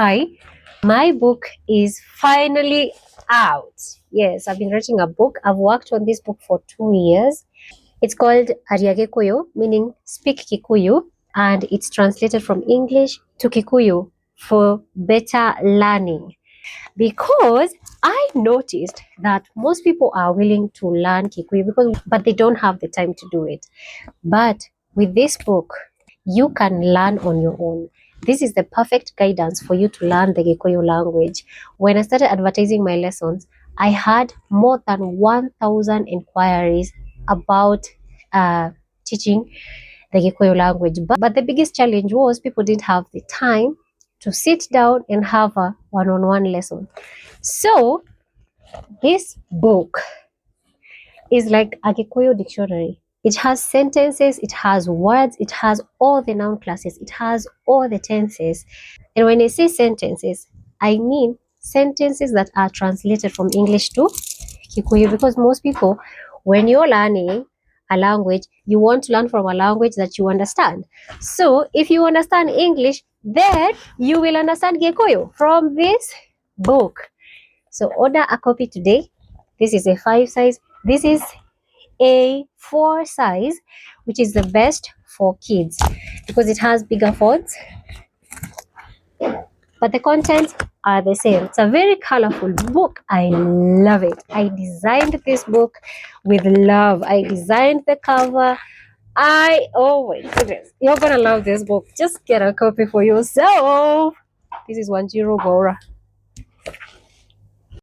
Hi, my book is finally out. Yes, I've been writing a book. I've worked on this book for 2 years. It's called Aria Gĩkũyũ, meaning speak Kikuyu, and it's translated from English to Kikuyu for better learning. Because I noticed that most people are willing to learn Kikuyu but they don't have the time to do it. But with this book, you can learn on your own. This is the perfect guidance for you to learn the Gĩkũyũ language. When I started advertising my lessons, I had more than 1,000 inquiries about teaching the Gĩkũyũ language. But the biggest challenge was people didn't have the time to sit down and have a one-on-one lesson. So this book is like a Gĩkũyũ dictionary. It has sentences, it has words, it has all the noun classes, it has all the tenses. And when I say sentences, I mean sentences that are translated from English to Kikuyu, because most people, when you're learning a language, you want to learn from a language that you understand. So if you understand English, then you will understand Gikuyu from this book. So order a copy today. This is a 5 size. This is a 4 size, which is the best for kids because it has bigger fonts, but the contents are the same. It's a very colorful book. I love it. I designed this book with love. I designed the cover. Oh my goodness, you're gonna love this book. Just get a copy for yourself. This is 10 Bora.